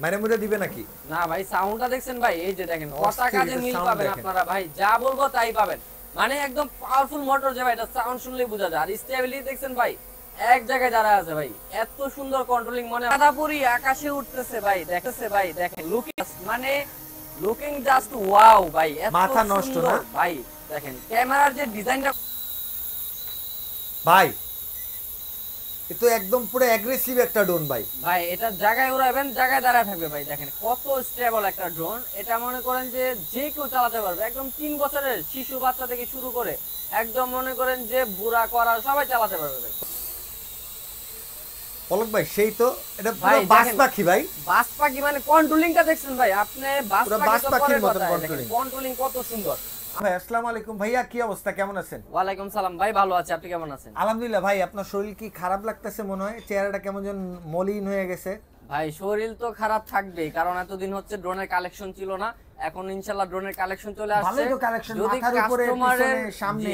মাইরে মুড়ে দিবে নাকি? না ভাই সাউন্ডটা দেখছেন ভাই, এই যে দেখেন কথা কাজে মিল পাবেন আপনারা ভাই, যা বলবো তাই পাবেন। মানে একদম পাওয়ারফুল মোটর যে ভাই, এটা সাউন্ড শুনলেই বোঝা যায়। আর স্টেবিলিটি দেখছেন ভাই, এক জায়গায় দাঁড়ায় আছে ভাই, এত সুন্দর কন্ট্রোলিং, মনে আদাপুরি আকাশে উঠতেছে ভাই, দেখতেছে ভাই, দেখেন লুকিং জাস্ট ওয়াও ভাই, এত মাথা নষ্ট না ভাই। দেখেন ক্যামেরার যে ডিজাইনটা ভাই, এ তো একদম পুরো অ্যাগ্রেসিভ একটা ড্রোন ভাই। ভাই এটা জায়গায় উড়াবেন, জায়গায় দাঁড়ায় থাকবে ভাই। দেখেন কত স্টেবল একটা ড্রোন, এটা মনে করেন যে যে কেউ চালাতে পারবে। একদম 3 বছরের শিশু বাচ্চা থেকে শুরু করে একদম মনে করেন যে বুড়া করা সবাই চালাতে পারবে ভাই। পলক ভাই সেই তো, এটা পুরো বাস পাখি ভাই। বাস পাখি মানে কন্ট্রোলিংটা দেখছেন ভাই আপনি, বাস পাখির মতো কন্ট্রোলিং কত সুন্দর ভাই। আসসালামু আলাইকুম ভাইয়া, কি অবস্থা, কেমন আছেন? ওয়ালাইকুম সালাম ভাই, ভালো আছি, আপনি কেমন আছেন? আলহামদুলিল্লাহ ভাই। আপনার শরীর কি খারাপ লাগতেছে মনে হয়? চেহারাটা কেমন যেন মলিন হয়ে গেছে। ভাই শরীর তো খারাপ থাকবেই, কারণ এতদিন হচ্ছে ড্রোনের কালেকশন ছিল না। এখন ইনশাআল্লাহ ড্রোনের কালেকশন চলে আসছে। ভালোই তো কালেকশন, মাথার উপরে পিছনে সামনে।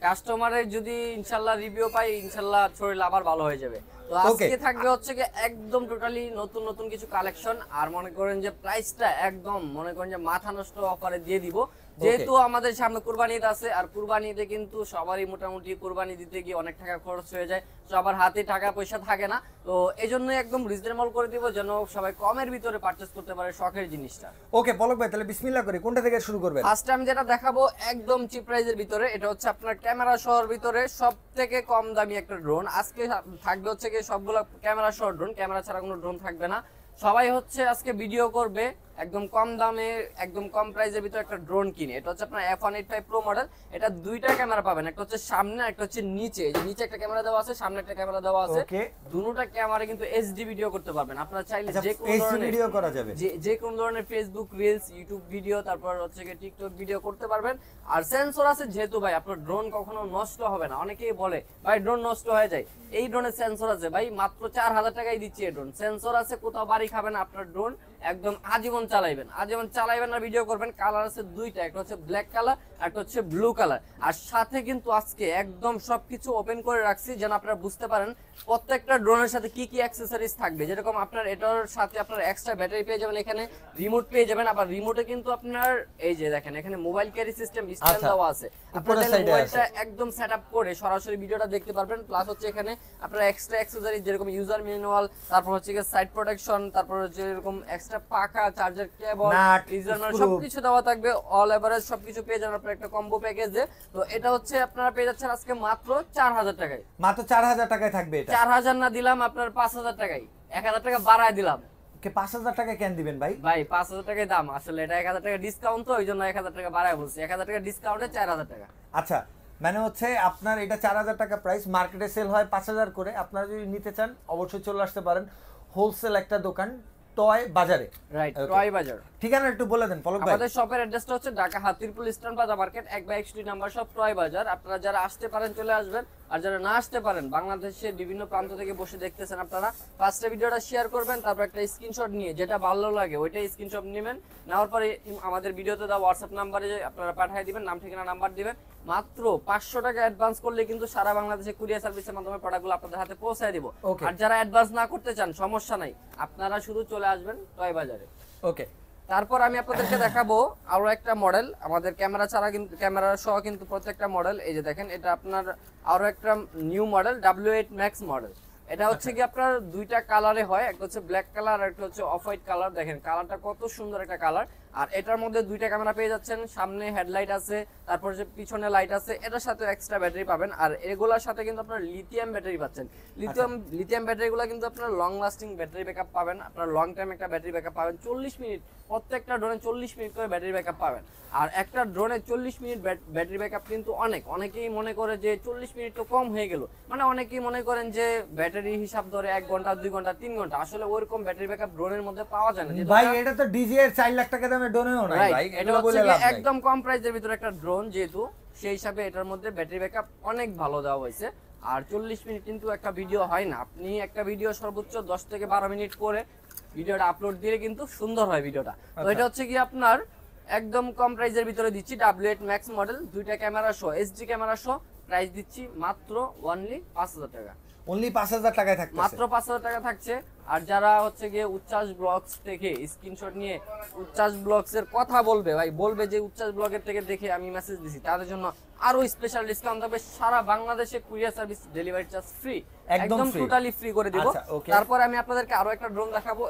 কাস্টমারের যদি ইনশাআল্লাহ রিভিউ পাই, ইনশাআল্লাহ শরীর আবার ভালো হয়ে যাবে। তো আজকে থাকবে হচ্ছে কি একদম টোটালি নতুন নতুন কিছু কালেকশন। আর মনে করেন যে প্রাইসটা একদম মনে করেন যে মাথা নষ্ট অফারে দিয়ে দিব, যেহেতু আমাদের সামনে কুরবানি ঈদ আছে। আর কুরবানি ঈদে কিন্তু সবারই মোটামুটি কুরবানি দিতে গিয়ে অনেক টাকা খরচ হয়ে যায়, সবার হাতে টাকা পয়সা থাকে না। তো এই জন্য একদম রিজনেবল করে দিব, যেন সবাই কমের ভিতরে পারচেজ করতে পারে শখের জিনিসটা। ওকে পলক ভাই, তাহলে বিসমিল্লাহ করি, কোনটা থেকে শুরু করবেন? ফার্স্ট আমি যেটা দেখাবো একদম চিপ প্রাইজের ভিতরে, এটা হচ্ছে আপনার ক্যামেরা সহর ভিতরে সবথেকে কম দামি একটা ড্রোন। আজকে থাকবে হচ্ছে কি সবগুলো ক্যামেরা সহ ড্রোন, ক্যামেরা ছাড়া কোনো ড্রোন থাকবে না। সবাই হচ্ছে আজকে ভিডিও করবে একদম কম দামে, একদম কম প্রাইসের ভিতরে একটা ড্রোন কিনে। এটা হচ্ছে আপনার F185 Pro মডেল। এটা দুইটা ক্যামেরা পাবেন, একটা হচ্ছে সামনে, একটা হচ্ছে নিচে। এই যে নিচে একটা ক্যামেরা দেওয়া আছে, সামনে একটা ক্যামেরা দেওয়া আছে। দুটোটা ক্যামেরা কিন্তু এইচডি ভিডিও করতে পারবেন। আপনারা চাইলে যে কোনো ধরনের ভিডিও করা যাবে, যে কোনো ধরনের ফেসবুক রিলস, ইউটিউব ভিডিও, তারপর হচ্ছে কি টিকটক ভিডিও করতে পারবেন। আর সেন্সর আছে যেহেতু ভাই, আপনার ড্রোন কখনো নষ্ট হবে না। অনেকেই বলে ভাই ড্রোন নষ্ট হয়ে যায়, এই ড্রোনের সেন্সর আছে ভাই, মাত্র 4000 টাকায় দিচ্ছি এই ড্রোন। সেন্সর আছে, কোথাও বাড়ি খাবে না আপনার ড্রোন, একদম আজীবন চালাইবেন, আজীবন চালাইবেন আর ভিডিও করবেন। কালার আছে দুইটা, একটা হচ্ছে ব্ল্যাক কালার, একটা হচ্ছে ব্লু কালার। আর সাথে কিন্তু আজকে একদম সবকিছু ওপেন করে রাখছি, যেন আপনারা বুঝতে পারেন প্রত্যেকটা ড্রোনের সাথে কি কি অ্যাকসেসরিজ থাকবে। যেরকম আপনার এটার সাথে আপনার এক্সট্রা ব্যাটারি পেয়ে যাবেন, এখানে রিমোট পেয়ে যাবেন। আবার রিমোটে কিন্তু আপনার এই যে দেখেন এখানে মোবাইল ক্যারি সিস্টেম স্ট্যান্ড দেওয়া আছে, আপনারা মোবাইলটা একদম সেটআপ করে সরাসরি ভিডিওটা দেখতে পারবেন। প্লাস হচ্ছে এখানে আপনারা এক্সট্রা অ্যাকসেসরিজ যেরকম ইউজার ম্যানুয়াল, তারপর হচ্ছে সাইড প্রোটেকশন, তারপর হচ্ছে এরকম এক্সট্রা পাখা, চার্জার কেবল, ইউজার ম্যানুয়াল সবকিছু দেওয়া থাকবে। অল এভারেজ সবকিছু পেয়ে যাবেন আপনারা একটা কম্বো প্যাকেজে। তো এটা হচ্ছে আপনারা পেয়ে যাচ্ছেন আজকে মাত্র 4000 টাকায়। মাত্র 4000 টাকায় থাকবে এটা। 4000 না দিলাম আপনার 5000 টাকায়, 1000 টাকা বাড়ায় দিলাম। কে 5000 টাকা কেন দিবেন ভাই? ভাই 5000 টাকায় দাম, আসলে এটা 1000 টাকা ডিসকাউন্ট, তো ওইজন্য 1000 টাকা বাড়ায় বলছি। 1000 টাকা ডিসকাউন্টে 4000 টাকা। আচ্ছা, মানে হচ্ছে আপনার এটা 4000 টাকা প্রাইস, মার্কেটে সেল হয় 5000 করে। আপনারা যদি নিতে চান অবশ্যই চলে আসতে পারেন হোলসেল একটা দোকান, টয় বাজারে। রাইট, টয় বাজার। ঠিকানা একটু বলে দেন পলক ভাই। আমাদের শপের অ্যাড্রেসটা হচ্ছে Dhaka Hatirpul eastern plaza market 1/61 number shop, toy Bazar. আপনারা যারা আসতে পারেন চলে আসবেন, আর যারা না আসতে পারেন বাংলাদেশের বিভিন্ন প্রান্ত থেকে বসে দেখতেছেন আপনারা, ফার্স্টে ভিডিওটা শেয়ার করবেন, তারপর একটা স্ক্রিনশট নিয়ে যেটা ভালো লাগে ওইটাই স্ক্রিনশট নেবেন। নেওয়ার পরে আমাদের ভিডিওতে দেওয়া হোয়াটসঅ্যাপ নাম্বারে আপনারা পাঠিয়ে দিবেন, নাম ঠিকানা নাম্বার দিবেন। মাত্র 500 টাকা অ্যাডভান্স করলে কিন্তু সারা বাংলাদেশে কুরিয়ার সার্ভিসের মাধ্যমে প্রোডাক্টগুলো আপনাদের হাতে পৌঁছায় দিব। আর যারা অ্যাডভান্স না করতে চান সমস্যা নাই, আপনারা শুধু চলে আসবেন টয় বাজারে। ওকে, তারপর আমি আপনাদেরকে দেখাবো আরো একটা মডেল। আমাদের ক্যামেরা ছাড়া কিন্তু, ক্যামেরা সহ কিন্তু প্রত্যেকটা মডেল। এই যে দেখেন এটা আপনার আরো একটা new model W8 Max model. এটা হচ্ছে কি আপনার দুইটা কালারে হয়, একটা হচ্ছে ব্ল্যাক কালার আর একটা হচ্ছে অফ হোয়াইট কালার। দেখেন কালারটা কত সুন্দর একটা কালার। আর এটার মধ্যে দুইটা ক্যামেরা পেয়ে যাচ্ছেন, সামনে হেডলাইট আছে, তারপর যে পিছনে লাইট আছে। এটার সাথে এক্সট্রা ব্যাটারি পাবেন। আর এগুলোর সাথে কিন্তু আপনার লিথিয়াম ব্যাটারি পাচ্ছেন। লিথিয়াম ব্যাটারিগুলো কিন্তু আপনার লং লাস্টিং ব্যাটারি ব্যাকআপ পাবেন, আপনার লং টাইম একটা ব্যাটারি ব্যাকআপ পাবেন। 40 মিনিট, প্রত্যেকটা ড্রোনে 40 মিনিট করে ব্যাটারি ব্যাকআপ পাবেন। আর একটা ড্রোনে 40 মিনিট ব্যাটারি ব্যাকআপ কিন্তু অনেকেই মনে করে যে 40 মিনিট তো কম হয়ে গেল, মানে অনেকেই মনে করেন যে ব্যাটারি হিসাব ধরে 1 ঘন্টা 2 ঘন্টা 3 ঘন্টা, আসলে ওইরকম ব্যাটারি ব্যাকআপ ড্রোনের মধ্যে পাওয়া যায় না ভাই। এটা তো ডিজিআই এর 4 লাখ টাকা দামের ড্রোনও না ভাই, এটা হচ্ছে একদম কম প্রাইসের ভিতরে একটা ড্রোন, যেহেতু সেই হিসাবে এটার মধ্যে ব্যাটারি ব্যাকআপ অনেক ভালো দেওয়া হয়েছে। আর 40 মিনিট কিন্তু একটা ভিডিও হয় না, আপনি একটা ভিডিও সর্বোচ্চ 10 থেকে 12 মিনিট করে ভিডিওটা আপলোড দিলে কিন্তু সুন্দর হয় ভিডিওটা। তো এটা হচ্ছে কি আপনার একদম কম প্রাইসের ভিতরে দিচ্ছি W8 Max মডেল, দুইটা ক্যামেরা সহ, HD ক্যামেরা সহ প্রাইস দিচ্ছি মাত্র অনলি 5000 টাকা। অনলি 5000 টাকায় থাকতেছে, মাত্র 5000 টাকা থাকছে। আর যারা হচ্ছে গিয়ে উচ্ছ্বাস ব্লগস থেকে স্ক্রিনশট নিয়ে উচ্ছ্বাস ব্লগস এর কথা বলবে ভাই, বলবে যে উচ্ছ্বাস ব্লগের থেকে দেখে আমি মেসেজ দিছি, তাদের জন্য আরো স্পেশাল ডিসকাউন্ট থাকবে। সারা বাংলাদেশে courier service, delivery charge free, একদম টোটালি ফ্রি করে দিব। তারপর আমি আপনাদেরকে আরো একটা ড্রোন দেখাবো।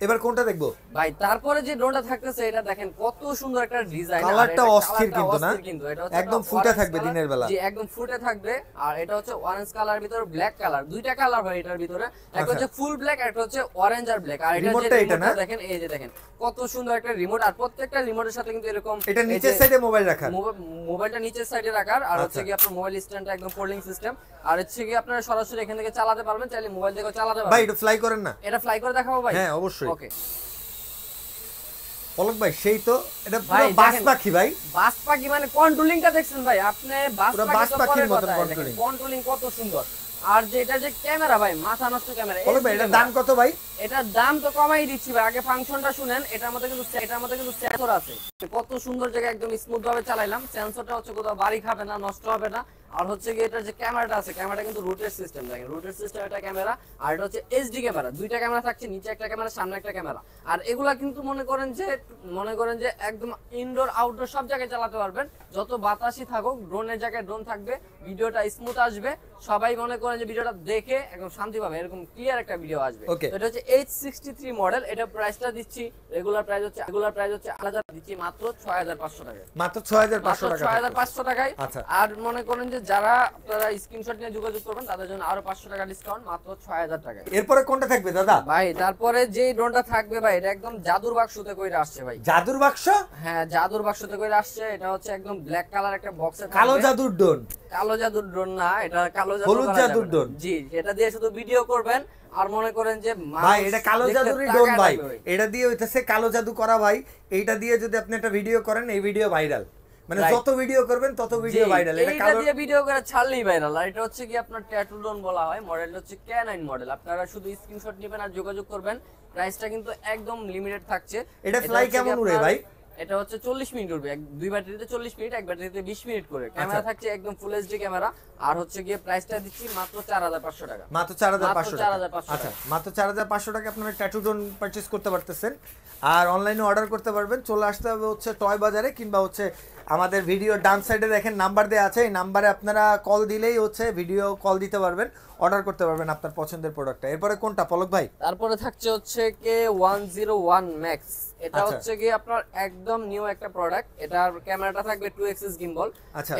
এবার কোনটা দেখবো ভাই? তারপরে যে ড্রোনটা থাকতেছে এটা দেখেন কত সুন্দর একটা ডিজাইন, কালারটা অস্থির কিন্তু না, একদম ফুটে থাকবে দিনের বেলা। জি একদম ফুটে থাকবে। আর এটা হচ্ছে অরেঞ্জ কালার ভিতরে ব্ল্যাক কালার, দুইটা কালার হয় এটার ভিতরে, একটা হচ্ছে ফুল ব্ল্যাক আর একটা হচ্ছে অরেঞ্জ আর ব্ল্যাক। আর এটা যে দেখেন, এই যে দেখেন কত সুন্দর একটা রিমোট, আর প্রত্যেকটা রিমোটের সাথে কিন্তু এরকম এটা নিচের সাইডে মোবাইল রাখার, মোবাইলটা নিচের সাইডে রাখার, আর হচ্ছে কি আপনার মোবাইল স্ট্যান্ডটা একদম ফোল্ডিং সিস্টেম, আর হচ্ছে কি আপনারা সরাসরি এখান থেকে চালাতে পারবেন, চাইলে মোবাইল থেকেও চালাতে পারবেন। ভাই এটা ফ্লাই করেন না? এটা ফ্লাই করে দেখাবো ভাই? হ্যাঁ অবশ্যই। ওকে পলক ভাই সেই তো এটা পুরো বাস পাখি ভাই, বাস পাখি মানে কন্ট্রোলিংটা দেখছেন ভাই আপনি? বাস পাখির মতো কন্ট্রোলিং, কন্ট্রোলিং কত সুন্দর। আর যেটা যে ক্যামেরা ভাই, মাথা নষ্ট ক্যামেরা। পলক ভাই এটার দাম কত ভাই? এটার দাম তো কমাই দিচ্ছি ভাই, আগে ফাংশনটা শুনেন। এটার মধ্যে কিন্তু সেন্সর আছে, কত সুন্দর জায়গায় একদম স্মুথ ভাবে চালাইলাম। সেন্সরটা হচ্ছে কোথাও বাড়ি খাবে না, নষ্ট হবে না। আর হচ্ছে কি এটার যে ক্যামেরাটা আছে, ক্যামেরাটা কিন্তু রুটেড সিস্টেম, দেখেন রুটেড সিস্টেম এটা ক্যামেরা। আর এটা হচ্ছে এইচডি ক্যামেরা, দুইটা ক্যামেরা থাকছে, নিচে একটা ক্যামেরা, সামনে একটা ক্যামেরা। আর এগুলা কিন্তু মনে করেন যে একদম ইনডোর আউটডোর সব জায়গায় চালাতে পারবেন, যত বাতাসই থাকুক, ড্রোনের জায়গায় ড্রোন থাকবে, ভিডিওটা স্মুথ আসবে, সবাই মনে করেন যে ভিডিওটা দেখে একদম শান্তি পাবে, এরকম ক্লিয়ার একটা ভিডিও আসবে। এটা হচ্ছে H63 মডেল, এটা প্রাইসটা দিচ্ছি রেগুলার প্রাইস হচ্ছে 8000, দিচ্ছি মাত্র 6500 টাকায়, মাত্র 6500 টাকা, 6500 টাকায়। আর মনে করেন যে যারা আপনারা স্ক্রিনশট নিয়ে যোগাযোগ করবেন তাদের জন্য আরো 500 টাকা ডিসকাউন্ট, মাত্র 6000 টাকায়। এরপরে কোনটা থাকবে দাদা? ভাই তারপরে যে ড্রোনটা থাকবে ভাই, এটা একদম জাদুর বাক্সতে কইরা আসছে ভাই। জাদুর বাক্স? হ্যাঁ জাদুর বাক্সতে কইরা আসছে। এটা হচ্ছে একদম ব্ল্যাক কালার একটা বক্সে, কালো জাদুর ড্রোন। কালো জাদুর ড্রোন না, এটা কালো হলুদ জাদুর ড্রোন। জি, এটা দিয়ে শুধু ভিডিও করবেন আর মনে করেন যে ভাই এটা কালো জাদুরই ড্রোন ভাই, এটা দিয়ে হইতাছে কালো জাদু করা ভাই। এইটা দিয়ে যদি আপনি একটা ভিডিও করেন, এই ভিডিও ভাইরাল, মানে যত ভিডিও করবেন তত ভিডিও ভাইরাল। এটা কালো দিয়ে ভিডিও করে ছাড়লেই ভাইরাল। আর এটা হচ্ছে কি আপনার ট্যাটু ড্রোন বলা হয়, মডেলটা হচ্ছে K9 মডেল। আপনারা শুধু স্ক্রিনশট নেবেন আর যোগাযোগ করবেন, প্রাইসটা কিন্তু একদম লিমিটেড থাকছে। এটা ফ্লাই কেমন উড়ে ভাই? এটা হচ্ছে 40 মিনিট উঠবে, দুই ব্যাটারিতে 40 মিনিট, এক ব্যাটারিতে 20 মিনিট করে। ক্যামেরা থাকছে একদম ফুল এইচডি ক্যামেরা। আর হচ্ছে গিয়ে প্রাইসটা দিচ্ছি মাত্র 4500 টাকা, মাত্র 4500 টাকা। 4500 আচ্ছা মাত্র 4500 টাকা আপনারা ট্যাটু ড্রোন পারচেজ করতে পারতেছেন। আর অনলাইনে অর্ডার করতে পারবেন, চলে আসতে হবে হচ্ছে টয় বাজারে, কিংবা হচ্ছে আমাদের ভিডিও ডান সাইডে দেখেন নাম্বার দেওয়া আছে, এই নাম্বারে আপনারা কল দিলেই হচ্ছে ভিডিও কল দিতে পারবেন, অর্ডার করতে পারবেন আপনার পছন্দের প্রোডাক্টটা। এরপরে কোনটা পলক ভাই? তারপরে থাকছে হচ্ছে K101 Max। এটা হচ্ছে কি আপনার একদম নিউ একটা প্রোডাক্ট। এটার ক্যামেরাটা থাকবে 2 এক্সিস গিম্বল।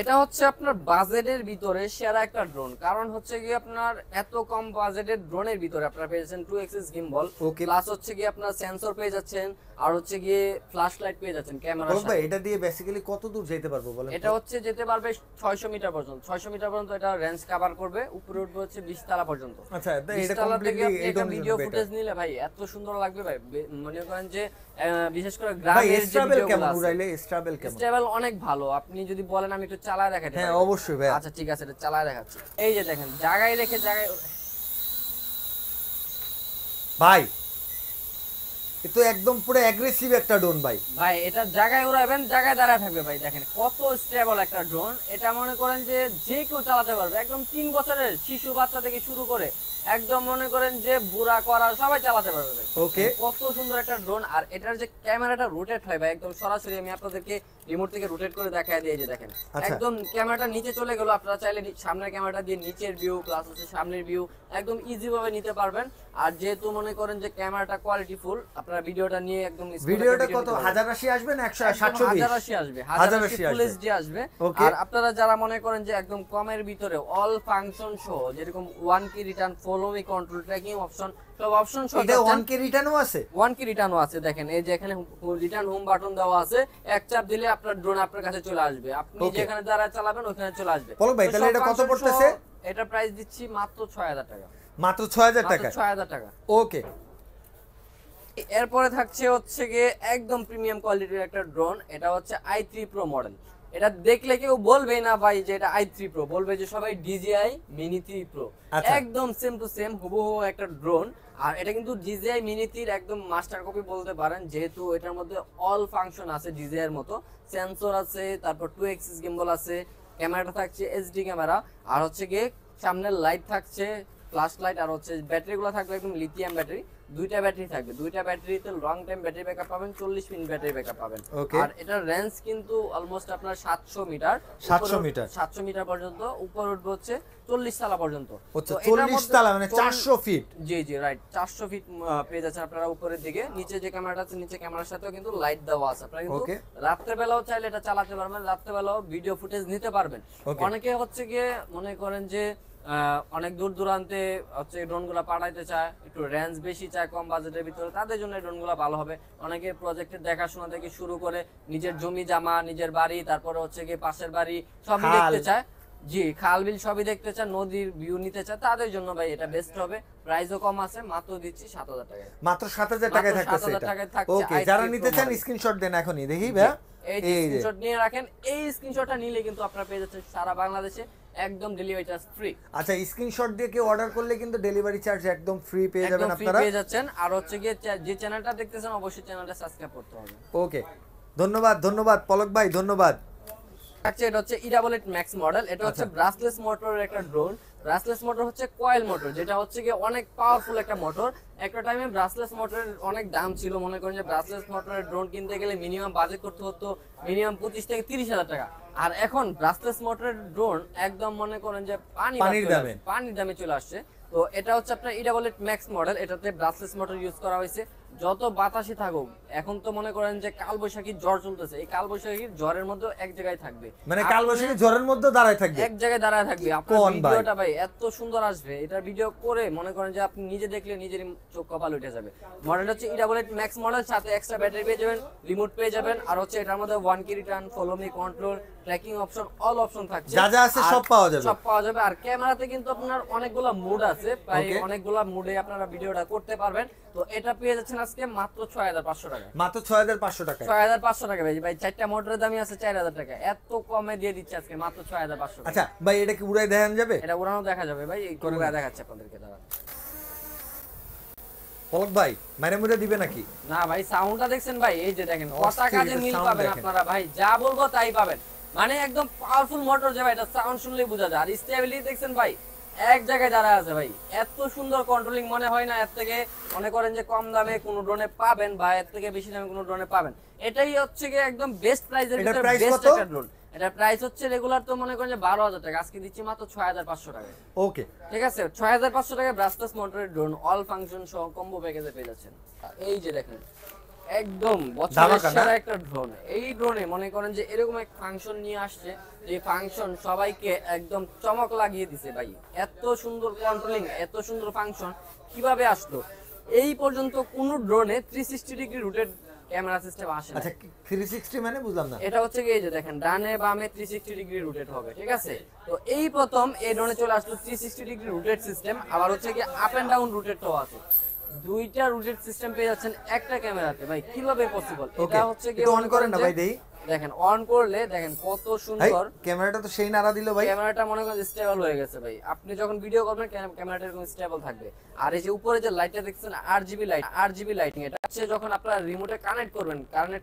এটা হচ্ছে আপনার বাজেটের ভিতরে সেরা একটা ড্রোন, কারণ হচ্ছে কি আপনার এত কম বাজেটের ড্রোনের ভিতরে আপনারা পেয়েছেন 2 এক্সিস গিম্বল, প্লাস হচ্ছে কি আপনার সেন্সর পেয়ে যাচ্ছেন, আর হচ্ছে গিয়ে ফ্ল্যাশ লাইট পেয়ে যাচ্ছেন ক্যামেরার সাথে। ভাই এটা দিয়ে বেসিক্যালি কত দূর যেতে পারবো বলেন? এটা হচ্ছে যেতে পারবে 600 মিটার পর্যন্ত, 600 মিটার পর্যন্ত এটা রেঞ্জ কভার করবে, উপরে উঠবে হচ্ছে 20 তলা পর্যন্ত। আচ্ছা এটা কমপ্লিটলি এটা ভিডিও ফুটেজ নিলে ভাই এত সুন্দর লাগবে ভাই, মনে করেন যে বিশেষ করে গ্রামের যে ভিডিওগুলো কেমন উড়াইলে স্টেবল কেমন? স্টেবল অনেক ভালো। আপনি যদি বলেন আমি একটু চালায় দেখাতে পারি? হ্যাঁ অবশ্যই ভাই। আচ্ছা ঠিক আছে, এটা চালায় দেখাচ্ছি। এই যে দেখেন জায়গায় রেখে জায়গায় ভাই এতো একদম পুরো অ্যাগ্রেসিভ একটা ড্রোন ভাই। ভাই এটা জায়গায় উড়াবেন, জায়গায় দাঁড়ায় থাকবে ভাই। দেখেন কত স্টেবল একটা ড্রোন। এটা মনে করেন যে যে কেউ চালাতে পারবে, একদম 3 বছরের শিশু বাচ্চা থেকে শুরু করে একদম মনে করেন যে বুড়া করা সবাই চালাতে পারবে ভাই। ওকে কত সুন্দর একটা ড্রোন। আর এটার যে ক্যামেরাটা রোটেট হয় ভাই, একদম সরাসরি আমি আপনাদেরকে রিমোট থেকে রোটেট করে দেখায় দিয়ে যে দেখেন একদম ক্যামেরাটা নিচে চলে গেল, আপনারা চাইলে সামনের ক্যামেরাটা দিয়ে নিচের ভিউ প্লাস হচ্ছে সামনের ভিউ একদম ইজি ভাবে নিতে পারবেন। আর যেহেতু মনে করেন যে ক্যামেরাটা কোয়ালিটি ফুল, আপনারা ভিডিওটা নিয়ে একদম ভিডিওটা কত 1080 আসবে না 720? 1080 আসবে, 1080 ফুল এইচডি আসবে। আর আপনারা যারা মনে করেন যে একদম কমের ভিতরে অল ফাংশন সহ, যেরকম 1K return, follow me, control, tracking option, সব অপশন সহ। এটা 1K রিটার্নও আছে? 1K রিটার্নও আছে। দেখেন এই যে এখানে রিটার্ন হোম বাটন দেওয়া আছে, এক চাপ দিলে আপনার ড্রোন আপনার কাছে চলে আসবে, আপনি যেখানে দ্বারা চালাবেন ওখানে চলে আসবে। বলো ভাই তাহলে এটা কত পড়তেছে? এটা প্রাইস দিচ্ছি মাত্র 6000 টাকা, মাত্র 6000 টাকা। 6000 টাকা। ওকে এরপরে থাকছে হচ্ছে গিয়ে একদম প্রিমিয়াম কোয়ালিটির একটা ড্রোন। এটা হচ্ছে i3 Pro মডেল। এটা দেখলে কেউ বলবেই না ভাই যে এটা i3 Pro, বলবে যে সবাই DJI Mini 3 Pro। একদম সেম টু সেম হুবহু একটা ড্রোন। আর এটা কিন্তু DJI Mini 3 একদম মাস্টার কপি বলতে পারেন, যেহেতু এটার মধ্যে অল ফাংশন আছে DJI এর মতো। সেন্সর আছে, তারপর 2 এক্সিস গিম্বল আছে, ক্যামেরাটা থাকছে HD ক্যামেরা, আর হচ্ছে গিয়ে সামনের লাইট থাকছে, ফ্ল্যাশ লাইট আর হচ্ছে ব্যাটারিগুলো থাকবে একদম লিথিয়াম ব্যাটারি, দুইটা ব্যাটারি থাকবে, দুইটা ব্যাটারিতে লং টাইম ব্যাটারি ব্যাকআপ পাবেন, 40 মিনিট ব্যাটারি ব্যাকআপ পাবেন। আর এটার রেঞ্জ কিন্তু অলমোস্ট আপনার 700 মিটার, 700 মিটার পর্যন্ত, উপর উঠবে হচ্ছে 40 তালা পর্যন্ত। তো 40 তালা মানে 400 ফিট। জি জি রাইট, 400 ফিট পেয়ে যাচ্ছেন আপনারা উপরের দিকে। নিচে যে ক্যামেরাটা আছে, নিচে ক্যামেরার সাথেও কিন্তু লাইট দেওয়া আছে, আপনারা কিন্তু রাতের বেলাও চাইলে এটা চালাতে পারবেন, রাতের বেলাও ভিডিও ফুটেজ নিতে পারবেন। অনেকে হচ্ছে গিয়ে মনে করেন যে অনেক দূর দূরান্তে হচ্ছে ড্রোনগুলো পাঠাইতে চায়, একটু রেঞ্জ বেশি চায় কম বাজেটের ভিতরে, তাদের জন্য এই ড্রোনগুলো ভালো হবে। অনেকে প্রজেক্টের দেখাশোনা থেকে শুরু করে নিজের জমি জামা, নিজের বাড়ি, তারপরে হচ্ছে গিয়ে পাশের বাড়ি সবই দেখতে চায়, জি খাল বিল সবই দেখতে চায়, নদীর ভিউ নিতে চায়, তাদের জন্য ভাই এটা বেস্ট হবে। প্রাইসও কম আছে, মাত্র দিচ্ছি 7000 টাকায়, মাত্র 7000 টাকায় থাকতেছে এটা। ওকে, যারা নিতে চান স্ক্রিনশট দেন এখনই, দেখি ভাই এই স্ক্রিনশট নিয়ে রাখেন। এই স্ক্রিনশটটা নিলে কিন্তু আপনারা পেয়ে যাচ্ছেন সারা বাংলাদেশে একদম ডেলিভারি চার্জ ফ্রি। আচ্ছা, স্ক্রিনশট দিয়ে কেউ অর্ডার করলে কিন্তু ডেলিভারি চার্জ একদম ফ্রি পেয়ে যাবেন আপনারা, পেয়ে যাচ্ছেন। আর হচ্ছে গিয়ে যে চ্যানেলটা দেখতেছেন অবশ্যই চ্যানেলটা সাবস্ক্রাইব করতে হবে। ওকে, ধন্যবাদ পলক ভাই, ধন্যবাদ। আচ্ছা, এটা হচ্ছে E88 ম্যাক্স মডেল। এটা হচ্ছে ব্রাসলেস মোটরের একটা ড্রোন। ব্রাসলেস মোটর হচ্ছে কয়েল মোটর, যেটা হচ্ছে গিয়ে অনেক পাওয়ারফুল একটা মোটর। একটা টাইমে ব্রাসলেস মোটরের অনেক দাম ছিল, মনে করেন যে ব্রাসলেস মোটরের ড্রোন কিনতে গেলে মিনিমাম বাজেট করতে হতো মিনিমাম 25 থেকে 30 হাজার টাকা। আর এখন ব্রাসলেস মোটরের ড্রোন একদম মনে করেন যে পানির দামে চলে আসছে। তো এটা হচ্ছে আপনার E88 ম্যাক্স মডেল, এটাতে ব্রাসলেস মোটর ইউজ করা হয়েছে। যত বাতাসই থাকুক, এখন তো মনে করেন যে কালবৈশাখীর ঝড় চলতেছে, এই কালবৈশাখীর ঝড়ের মধ্যে এক জায়গায় থাকবে, মানে কালবৈশাখীর ঝড়ের মধ্যে দাঁড়ায় থাকবে, এক জায়গায় দাঁড়ায় থাকবে। আপনার ভিডিওটা ভাই এত সুন্দর আসবে, এটা ভিডিও করে মনে করেন যে আপনি নিজে দেখলে নিজেরই চোখ কপাল উঠে যাবে। মডেল হচ্ছে E88 ম্যাক্স মডেল, সাথে এক্সট্রা ব্যাটারি পেয়ে যাবেন, রিমোট পেয়ে যাবেন, আর হচ্ছে এটার মধ্যে 1K return, follow me control, tracking option, all option থাকছে, যা যা আছে সব পাওয়া যাবে। আর ক্যামেরাতে কিন্তু আপনার অনেকগুলা মুড আছে, প্রায় অনেকগুলা মুডে আপনারা ভিডিওটা করতে পারবেন। তো এটা পেয়ে যাচ্ছেন আজকে মাত্র 6500 টাকা, মাত্র 6500 টাকা, 6500 টাকা ভাই। চারটা মোটরের দামই আছে 4000 টাকা, এত কমে দিয়ে দিচ্ছে আজকে মাত্র 6500 টাকা। আচ্ছা ভাই, এটা কি উড়াই দেখানো যাবে? এটা উড়ানো দেখা যাবে ভাই, এই করে দেখাচ্ছে আপনাদেরকে। দাঁড়া পলক ভাই, মাইরা মুড়া দিবে নাকি? না ভাই, সাউন্ডটা দেখছেন ভাই, এই যে দেখেন কথা কাজে মিল পাবেন আপনারা ভাই, যা বলবো তাই পাবেন। মানে একদম পাওয়ারফুল মোটর যে ভাই, এটা সাউন্ড শুনলেই বোঝা যায়। আর স্টেবিলিটি দেখছেন ভাই, এক জায়গায় দাঁড়ায় আছে ভাই, এত সুন্দর কন্ট্রোলিং মনে হয় না এর থেকে মনে করেন যে কম দামে কোনো ড্রোনে পাবেন, বা এর থেকে বেশি দামে কোনো ড্রোনে পাবেন। এটাই হচ্ছে কি একদম বেস্ট প্রাইসের ভিতরে বেস্ট একটা ড্রোন। এটা প্রাইস হচ্ছে রেগুলার তো মনে করেন যে 12000 টাকা, আজকে দিচ্ছি মাত্র 6500 টাকা। ওকে, ঠিক আছে, 6500 টাকায় ব্রাসলেস মোটরের ড্রোন অল ফাংশন সহ কম্বো প্যাকেজে পেয়ে যাচ্ছেন। এই যে দেখেন একদম বছরের সেরা একটা ড্রোন। এই ড্রোনে মনে করেন যে এরকম এক ফাংশন নিয়ে আসছে, যে ফাংশন সবাইকে একদম চমক লাগিয়ে দিছে ভাই। এত সুন্দর কন্ট্রোলিং, এত সুন্দর ফাংশন কিভাবে আসলো? এই পর্যন্ত কোন ড্রোনে 360 ডিগ্রি রোটেট ক্যামেরা সিস্টেম আসে না। আচ্ছা, 360 মানে বুঝলাম না। এটা হচ্ছে কি, এই যে দেখেন ডানে বামে 360 ডিগ্রি রোটেট হবে, ঠিক আছে? তো এই প্রথম এই ড্রোনে চলে আসলো 360 ডিগ্রি রোটেট সিস্টেম। আবার হচ্ছে কি আপ এন্ড ডাউন রোটেটও আছে, দুইটা রোটেট সিস্টেম পেয়ে যাচ্ছেন একটা ক্যামেরাতে। ভাই কিভাবে পসিবল? এটা হচ্ছে কি অন করেন না ভাই, দেই দেখেন অন করলে দেখেন কত সুন্দর। ক্যামেরাটা তো সেই নাড়া দিল ভাই, ক্যামেরাটা মনে করেন স্টেবল হয়ে গেছে ভাই। আপনি যখন ভিডিও করবেন ক্যামেরাটা এরকম স্টেবল থাকবে। আর এই যে উপরে যে লাইটটা দেখছেন আরজিবি লাইটিং, এটা হচ্ছে যখন আপনারা রিমোটে কানেক্ট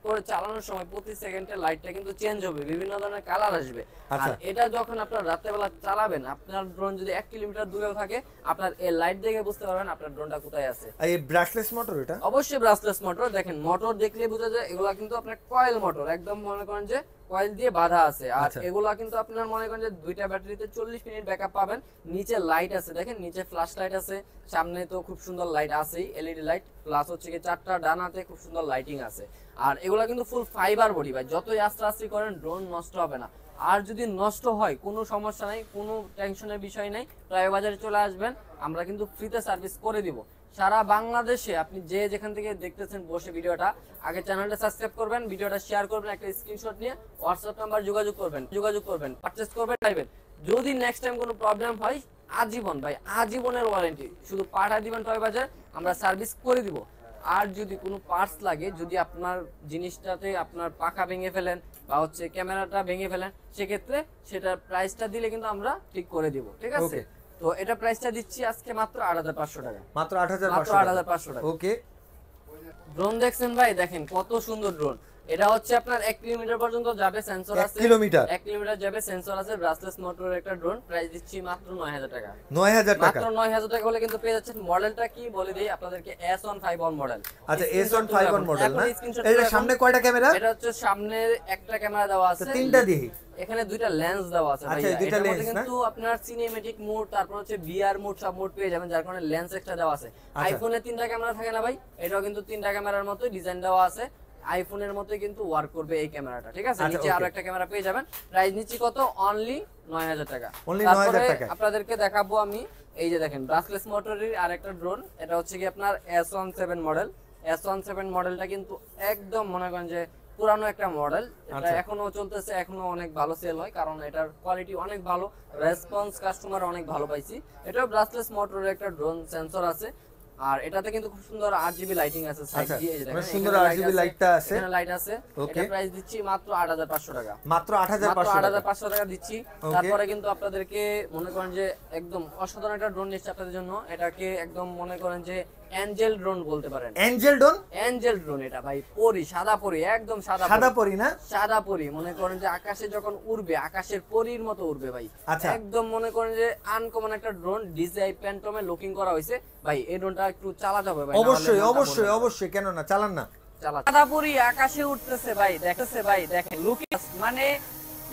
করে চালানোর সময় প্রতি সেকেন্ডে লাইটটা কিন্তু চেঞ্জ হবে, বিভিন্ন ধরনের কালার আসবে। আর এটা যখন আপনারা রাতের বেলা চালাবেন, আপনার ড্রোন যদি 1 কিলোমিটার দূরেও থাকে, আপনার এই লাইট দেখে বুঝতে পারবেন আপনার ড্রোনটা কোথায় আছে। এই ব্রাসলেস মোটর, এটা অবশ্যই ব্রাসলেস মোটর। দেখেন মোটর দেখলে বোঝা যায় এগুলা কিন্তু আপনার কয়েল মোটর, একদম মনে করেন যে কয়েল দিয়ে বাঁধা আছে। আর এগুলা কিন্তু আপনার মনে করেন যে দুইটা ব্যাটারিতে 40 মিনিট ব্যাকআপ পাবেন। নিচে লাইট আছে, দেখেন নিচে ফ্ল্যাশ লাইট আছে, সামনে তো খুব সুন্দর লাইট আছেই, এলইডি লাইট, প্লাস হচ্ছে কি চারটা ডানাতে খুব সুন্দর লাইটিং আছে। আর এগুলা কিন্তু ফুল ফাইবার বডি ভাই, যতই আস্তে আস্তে করেন ড্রোন নষ্ট হবে না। আর যদি নষ্ট হয় কোনো সমস্যা নাই, কোনো টেনশনের বিষয় নাই, প্রায় বাজারে চলে আসবেন, আমরা কিন্তু ফ্রিতে সার্ভিস করে দিব সারা বাংলাদেশে। আপনি যে যেখান থেকে দেখতেছেন বসে ভিডিওটা, আগে চ্যানেলটা সাবস্ক্রাইব করবেন, ভিডিওটা শেয়ার করবেন, একটা স্ক্রিনশট নিয়ে হোয়াটসঅ্যাপ নাম্বার যোগাযোগ করবেন, পারচেজ করবেন, পাইবেন। যদি নেক্সট টাইম কোনো প্রবলেম হয়, আজীবন ভাই, আজীবনের ওয়ারেন্টি, শুধু পাঠিয়ে দিবেন টয় বাজার, আমরা সার্ভিস করে দিব। আর যদি কোনো পার্টস লাগে, যদি আপনার জিনিসটাতে আপনার পাখা ভেঙে ফেলেন বা হচ্ছে ক্যামেরাটা ভেঙে ফেলেন, সেক্ষেত্রে সেটার প্রাইসটা দিলে কিন্তু আমরা ঠিক করে দিব, ঠিক আছে? তো এটা প্রাইসটা দিচ্ছি আজকে মাত্র 8500 টাকা, মাত্র 8500 টাকা। ওকে, ড্রোন দেখছেন ভাই, দেখেন কত সুন্দর ড্রোন। এটা হচ্ছে আপনার 1 কিলোমিটার পর্যন্ত যাবে, সেন্সর 1 আছে। কিলোমিটার 1 কিলোমিটার যাবে, সেন্সর আছে, ব্রাসলেস মোটরের একটা ড্রোন। প্রাইস দিচ্ছি মাত্র 9000 টাকা। 9000 টাকা। মাত্র 9000 টাকা হলে কিন্তু পেয়ে যাচ্ছেন। মডেলটা কি বলে দেই আপনাদেরকে, S151 মডেল। আচ্ছা S151 মডেল না? স্ক্রিনশট এর সামনে কয়টা ক্যামেরা? এটা হচ্ছে সামনে একটা ক্যামেরা দেওয়া আছে, তিনটা দিই। এখানে দুইটা লেন্স দেওয়া আছে ভাই। আচ্ছা দুইটা এটার মধ্যে লেন্স না? কিন্তু আপনার সিনেমেটিক মোড, তারপর হচ্ছে ভিআর মোড, সব মোড পেয়ে যাবেন, যার কারণে লেন্স এক্সট্রা দেওয়া আছে। আইফোনে তিনটা ক্যামেরা থাকে না ভাই, এটাও কিন্তু তিনটা ক্যামেরার মতো ডিজাইন দেওয়া আছে। আইফোনের মতোই কিন্তু ওয়ার্ক করবে এই ক্যামেরাটা, ঠিক আছে? নিচে আরো একটা ক্যামেরা পেয়ে যাবেন। প্রাইস নিচ্ছি কত? অনলি 9000 টাকা। অনলি তারপরে 9000 টাকা। আপনাদেরকে দেখাবো আমি, এই যে দেখেন ব্রাসলেস মোটরের আরেকটা ড্রোন। এটা হচ্ছে কি আপনার S17 মডেল। S17 মডেলটা কিন্তু একদম মনে করেন যে পুরানো একটা মডেল। এটা এখনো চলতেছে, এখনো অনেক ভালো সেল হয়, কারণ এটার কোয়ালিটি অনেক ভালো, রেসপন্স কাস্টমার অনেক ভালো পাইছি। এটাও ব্রাসলেস মোটরের একটা ড্রোন, সেন্সর আছে। আর এটাতে কিন্তু খুব সুন্দর RGB লাইটিং আছে সাইড দিয়ে, এই যে দেখেন সুন্দর RGB লাইটটা আছে, এখানে লাইট আছে। এটা প্রাইস দিচ্ছি মাত্র 8500 টাকা। মাত্র 8500 টাকা দিচ্ছি। তারপরে কিন্তু আপনাদেরকে মনে করেন যে একদম অসাধারণ একটা ড্রোন নিচ্ছে আপনাদের জন্য। এটাকে একদম মনে করেন যে অ্যাঞ্জেল ড্রোন বলতে পারেন। Angel drone? অ্যাঞ্জেল ড্রোন এটা ভাই, পরি, সাদা পরি, একদম সাদা পরি না? সাদা পরি। মনে করেন যে আকাশে যখন উড়বে, আকাশের পরীর মতো উড়বে ভাই। একদম মনে করেন যে আনকমন একটা ড্রোন, ডিজাই প্যান্টমে লুকিং করা হয়েছে ভাই। এই ড্রোনটা একটু চালাতে হবে ভাই। অবশ্যই অবশ্যই অবশ্যই, কেন না, চালান না। সাদা পরি আকাশে উঠতেছে ভাই, দেখতেছে ভাই, দেখেন লুকিং, মানে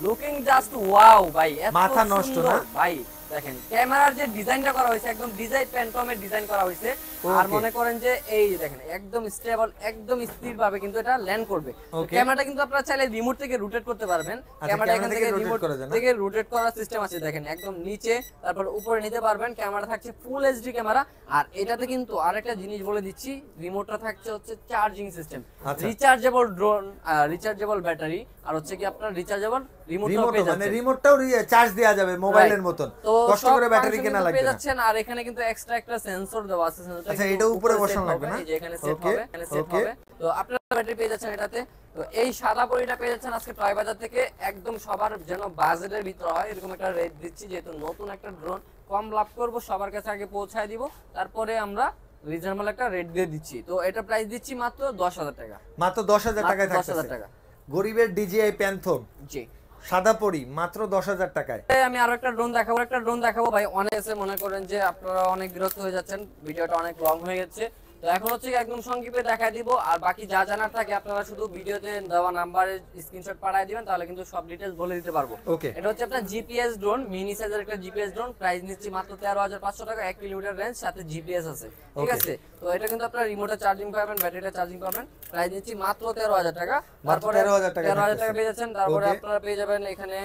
লুকিং জাস্ট ওয়াও ভাই, মাথা নষ্ট না ভাই। দেখেন ক্যামেরার যে ডিজাইনটা করা হয়েছে, একদম ডিজাইন প্যান্টমের ডিজাইন করা হয়েছে। আর মনে করেন যে এই দেখেন একদম স্টেবল, একদম স্থিরভাবে কিন্তু এটা ল্যান্ড করবে। ক্যামেরাটা কিন্তু আপনারা চাইলে রিমোট থেকে রোটেট করতে পারবেন। ক্যামেরাটা এখান থেকে রিমোট থেকে রোটেট করার সিস্টেম আছে, দেখেন একদম নিচে, তারপর উপরে নিতে পারবেন। ক্যামেরা থাকছে ফুল এইচডি ক্যামেরা। আর এটাতে কিন্তু আরেকটা জিনিস বলে দিচ্ছি, রিমোটটা থাকছে হচ্ছে charging system, rechargeable drone, rechargeable battery, আর হচ্ছে কি আপনার রিচার্জেবল রিমোটটাও পেয়ে যাচ্ছেন। মানে রিমোটটাও চার্জ দেওয়া যাবে মোবাইলের মতন, কষ্ট করে ব্যাটারি কেনা লাগবে পেয়ে যাচ্ছেন। আর এখানে কিন্তু এক্সট্রা একটা সেন্সর দেওয়া আছে। আচ্ছা এটা উপরে বসানো লাগবে না? এই যে এখানে সেট হবে, এখানে সেট হবে। তো আপনারা ব্যাটারি পেয়ে যাচ্ছেন এটাতে। তো এই সাদা পরিটা পেয়ে যাচ্ছেন আজকে টয় বাজার থেকে, একদম সবার যেন বাজেটের ভিতর হয় এরকম একটা রেট দিচ্ছি। যেহেতু নতুন একটা ড্রোন, কম লাভ করব, সবার কাছে আগে পৌঁছায় দিব, তারপরে আমরা রিজনেবল একটা রেট দিয়ে দিচ্ছি। তো এটা প্রাইস দিচ্ছি মাত্র 10000 টাকা। মাত্র 10000 টাকায় থাকছে 10000 টাকা। গরিবের DJI প্যান্থম জি, সাদা পরি মাত্র 10000 টাকায়। আমি আরো একটা ড্রোন দেখাবো ভাই। অনেক এসে মনে করেন যে আপনারা অনেক বিরক্ত হয়ে যাচ্ছেন, ভিডিওটা অনেক লং হয়ে গেছে। তো এখন হচ্ছে একদম সংক্ষেপে দেখাই দিব। আর বাকি যা জানার থাকে আপনারা শুধু ভিডিওতে দেওয়া নাম্বারে স্ক্রিনশট পাঠিয়ে দিবেন, তাহলে কিন্তু সব ডিটেইলস বলে দিতে পারবো। এটা হচ্ছে আপনার জিপিএস ড্রোন, মিনি সাইজের একটা জিপিএস ড্রোন। প্রাইস নিচ্ছি মাত্র 13500 টাকা। 1 কিলোমিটার রেঞ্জ, সাথে জিপিএস আছে, ঠিক আছে? তো এটা কিন্তু আপনারা রিমোটে চার্জিং পাবেন, ব্যাটারিটা চার্জিং পাবেন। প্রাইস নিচ্ছি মাত্র 13000 টাকা। তারপরে 13000 টাকা পেয়ে যাচ্ছেন। তারপরে আপনারা পেয়ে যাবেন এখানে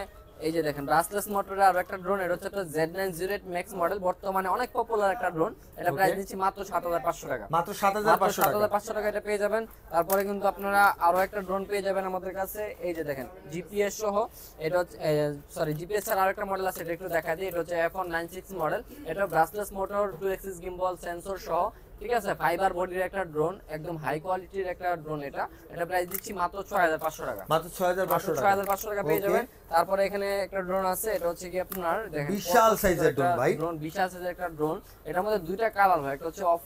এই যে দেখেন ব্রাসলেস মোটরের আর একটা ড্রোন। এটা হচ্ছে একটা Z908 ম্যাক্স মডেল, বর্তমানে অনেক পপুলার একটা ড্রোন। এটা প্রাইস দিচ্ছি মাত্র 7500 টাকা। মাত্র 7500 টাকা এটা পেয়ে যাবেন। তারপরে কিন্তু আপনারা আরো একটা ড্রোন পেয়ে যাবেন আমাদের কাছে, এই যে দেখেন জিপিএস সহ। এটা হচ্ছে সরি, জিপিএস এর আরেকটা মডেল আছে, এটা একটু দেখা দিই। এটা হচ্ছে F196 মডেল। এটা brushless motor, 2 Axis gimbal, sensor সহ, ঠিক আছে? ফাইবার বডির একটা ড্রোন, একদম হাই কোয়ালিটির একটা ড্রোন। এটা প্রাইস দিচ্ছি মাত্র 6500 টাকা। মাত্র 6500 টাকা পেয়ে যাবেন। তারপরে এখানে একটা ড্রোন আছে, এটা হচ্ছে কি আপনার দেখেন বিশাল সাইজের ড্রোন ভাই। বিশাল সাইজের একটা ড্রোন। এটার মধ্যে দুইটা কালার হয়, একটা হচ্ছে অফ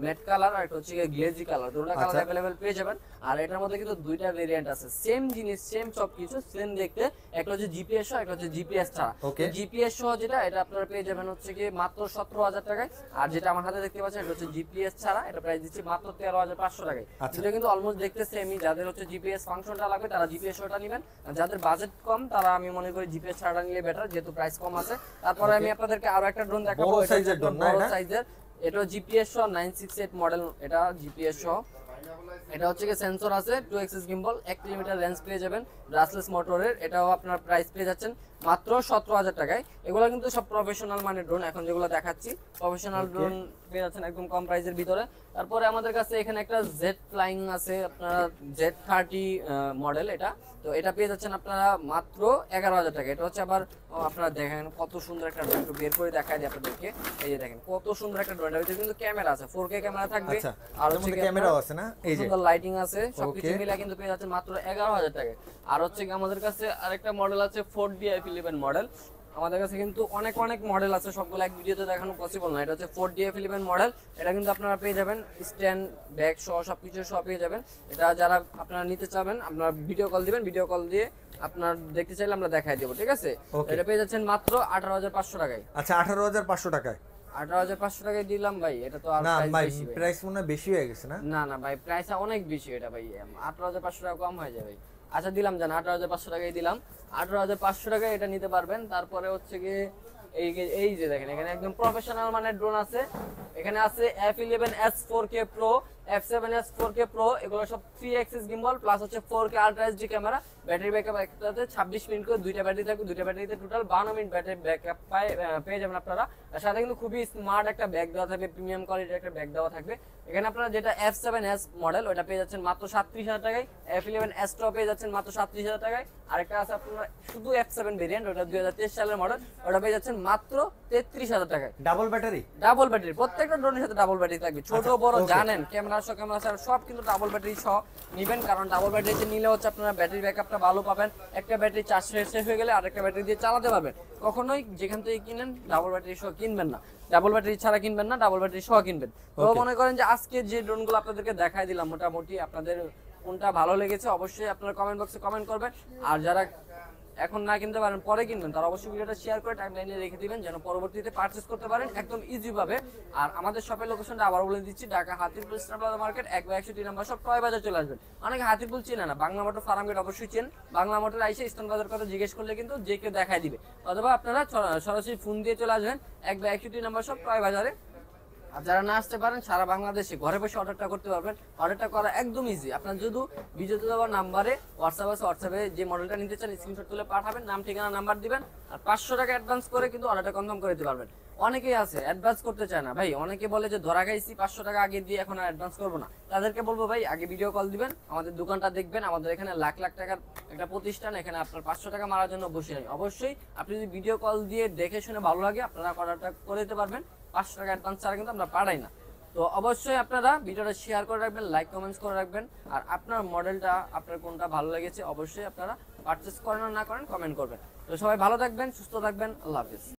ম্যাট কালার, আর একটা হচ্ছে গ্লেজি কালার। দুটো কালার अवेलेबल পেয়ে যাবেন। আর এটার মধ্যে কিন্তু দুইটা ভেরিয়েন্ট আছে, সেম জিনিস, সেম সবকিছু সেম দেখতে। একটা হচ্ছে জিপিএস সহ, একটা হচ্ছে জিপিএস ছাড়া। জিপিএস সহ যেটা, এটা আপনারা পেয়ে যাবেন হচ্ছে কি মাত্র 17000 টাকায়। আর যেটা আমার হাতে দেখতে পাচ্ছেন, এটা হচ্ছে জিপিএস ছাড়া। এটা প্রাইস দিচ্ছি মাত্র 13500 টাকায়। এটা কিন্তু অলমোস্ট দেখতে সেমই। যাদের হচ্ছে জিপিএস ফাংশনটা লাগবে তারা জিপিএস সহটা নেবেন, যাদের বাজেট কম তারা আমি মনে করি জিপিএস ছাড়া নিলে বেটার, যেহেতু প্রাইস কম আছে। তারপরে আমি আপনাদেরকে আরো একটা ড্রোন দেখাবো, বড় সাইজের ড্রোন না? বড় সাইজের, এটা জিপিএস সহ 968 মডেল। এটা জিপিএস সহ, এটা হচ্ছে কি সেন্সর আছে, 2 অ্যাক্সিস গিম্বল, 1 কিলোমিটার রেঞ্জ পেয়ে যাবেন ব্রাসলেস মোটরের। এটাও আপনার প্রাইস পেয়ে যাচ্ছেন মাত্র 17000 টাকায়। এগুলো কিন্তু সব প্রফেশনাল মানের ড্রোন, এখন যেগুলো দেখাচ্ছি প্রফেশনাল ড্রোন পেয়ে যাচ্ছেন একদম কম প্রাইসের ভিতরে। তারপরে আমাদের কাছে এখানে একটা জেড ফ্লাইং আছে, আপনারা Z30 মডেল এটা। তো এটা পেয়ে যাচ্ছেন আপনারা মাত্র 11000 টাকা। এটা হচ্ছে আবার আপনারা দেখেন কত সুন্দর একটা ড্রোন, একটু বের করে দেখাই দিই আপনাদেরকে। এই যে দেখেন কত সুন্দর একটা ড্রোন, এর ভিতরে কিন্তু ক্যামেরা আছে, 4K ক্যামেরা থাকবে। আর হচ্ছে ক্যামেরাও আছে না? এই যে সুন্দর লাইটিং আছে, সবকিছু মিলে কিন্তু পেয়ে যাচ্ছেন মাত্র 11000 টাকা। আর হচ্ছে কি আমাদের কাছে আরেকটা মডেল আছে 4D F11 মডেল। আমাদের কাছে কিন্তু অনেক অনেক মডেল আছে, সবগুলো এক ভিডিওতে দেখানো পসিবল না। এটা হচ্ছে 4DF 11 মডেল, এটা কিন্তু আপনারা পেয়ে যাবেন স্ট্যান্ড ব্যাগ সহ সবকিছু সহ পেয়ে যাবেন। এটা যারা আপনারা নিতে চাবেন আপনারা ভিডিও কল দিবেন, ভিডিও কল দিয়ে আপনার দেখতে চাইলে আমরা দেখাই দেবো, ঠিক আছে? এটা পেয়ে যাচ্ছেন মাত্র 18,500 টাকায়। আচ্ছা 18,500 টাকায় 18,500 টাকায় দিলাম ভাই, এটা তো আর না প্রাইস ভাই, বেশি ভাই। প্রাইস মনে হয় বেশি হয়ে গেছে না? না না ভাই, প্রাইস অনেক বেশি এটা ভাই, 18,500 টাকা কম হয়ে যাবে ভাই। আচ্ছা দিলাম জান, 18,500 টাকায় দিলাম। 18,500 টাকায় এটা নিতে পারবেন। তারপরে হচ্ছে কি এই যে দেখেন এখানে একদম প্রফেশনাল মানের ড্রোন আছে। এখানে আছে F11s 4K Pro, F7s 4K Pro, এগুলো সব 3 অ্যাক্সিস গিম্বল প্লাস হচ্ছে 4K ultra HD camera. Battery backup একটাতে 26 মিনিট করে দুইটা ব্যাটারি থাকবে, দুইটা ব্যাটারিতে টোটাল 52 মিনিট ব্যাটারি ব্যাকআপ পেয়ে যাবেন আপনারা। আর সাথে কিন্তু খুবই স্মার্ট একটা ব্যাগ দেওয়া থাকবে, প্রিমিয়াম কোয়ালিটির একটা ব্যাগ দেওয়া থাকবে। এখানে আপনারা যেটা F7s মডেল ওটা পেয়ে যাচ্ছেন মাত্র 37,000 টাকায়, F11s টা পেয়ে যাচ্ছেন মাত্র 37,000 টাকায়। আরেকটা আছে আপনারা শুধু F7 ভেরিয়েন্ট, ওটা 2023 সালের মডেল, ওটা পেয়ে যাচ্ছেন মাত্র 33,000 টাকায়। Double battery? ডাবল ব্যাটারি, প্রত্যেকটা ড্রোনের সাথে ডাবল ব্যাটারি থাকবে, ছোট বড় জানেন, ক্যামেরা সহ ক্যামেরা ছাড়া সব কিন্তু ডাবল ব্যাটারি সহ নিবেন। কারণ ডাবল ব্যাটারিতে নিলে হচ্ছে আপনারা ব্যাটারি ব্যাকআপটা ভালো পাবেন, একটা ব্যাটারি চার্জ শেষ হয়ে গেলে আরেকটা ব্যাটারি দিয়ে চালাতে পারবেন। কখনোই যেখান থেকে কিনেন ডাবল ব্যাটারি সহ কিনবেন না, ডাবল ব্যাটারি ছাড়া কিনবেন না, ডাবল ব্যাটারি সহ কিনবেন। তো মনে করেন যে আজকে যে ড্রোনগুলো আপনাদেরকে দেখাই দিলাম, মোটামুটি আপনাদের কোনটা ভালো লেগেছে অবশ্যই আপনারা কমেন্ট বক্সে কমেন্ট করবেন। আর যারা এখন না কিনতে পারেন পরে কিনবেন তারা অবশ্যই ভিডিওটা শেয়ার করে টাইমলাইনে রেখে দিবেন যেন পরবর্তীতে পারচেজ করতে পারেন একদম ইজি ভাবে। আর আমাদের শপের লোকেশনটা আবার বলে দিচ্ছি, Dhaka Hatirpul eastern plaza market 1/103 number shop, toy Bazar চলে আসবেন। অনেকে হাতিরপুল চেনে না, বাংলা মোটর ফার্ম গেট অবশ্যই চেন, বাংলা মোটর আইসে ইস্টার্ন বাজার কথা জিজ্ঞেস করলে কিন্তু যে কেউ দেখাই দিবে, অথবা আপনারা সরাসরি ফোন দিয়ে চলে আসবেন 1/103 নম্বর শপ, টয় বাজারে। আর যারা না আসতে পারেন সারা বাংলাদেশে ঘরে বসে অর্ডারটা করতে পারবেন। অর্ডারটা করা একদম ইজি, আপনার যদি ভিডিওতে দেওয়ার নাম্বারে হোয়াটসঅ্যাপে যে মডেলটা নিতে চান স্ক্রিনশট তুলে পাঠাবেন, নাম ঠিকানা নাম্বার দিবেন, আর 500 টাকা অ্যাডভান্স করে কিন্তু অর্ডারটা কনফার্ম করে দিতে পারবেন। অনেকেই আছে অ্যাডভান্স করতে চায় না ভাই, অনেকে বলে যে ধরা খাইছি 500 টাকা আগে দিয়ে এখন আর অ্যাডভান্স করবো না। তাদেরকে বলবো ভাই আগে ভিডিও কল দিবেন, আমাদের দোকানটা দেখবেন, আমাদের এখানে লাখ লাখ টাকার একটা প্রতিষ্ঠান, এখানে আপনার 500 টাকা মারার জন্য বসে নেই। অবশ্যই আপনি যদি ভিডিও কল দিয়ে দেখে শুনে ভালো লাগে আপনারা অর্ডারটা করে দিতে পারবেন, 500 টাকা অ্যাডভান্স ছাড়া কিন্তু আমরা পাঠাই না। তো অবশ্যই আপনারা ভিডিওটা শেয়ার করে রাখবেন, লাইক কমেন্টস করে রাখবেন। আর আপনার মডেলটা আপনার কোনটা ভালো লেগেছে অবশ্যই আপনারা পারচেজ করেন না করেন কমেন্ট করবেন। তো সবাই ভালো থাকবেন, সুস্থ থাকবেন, আল্লাহ হাফেজ।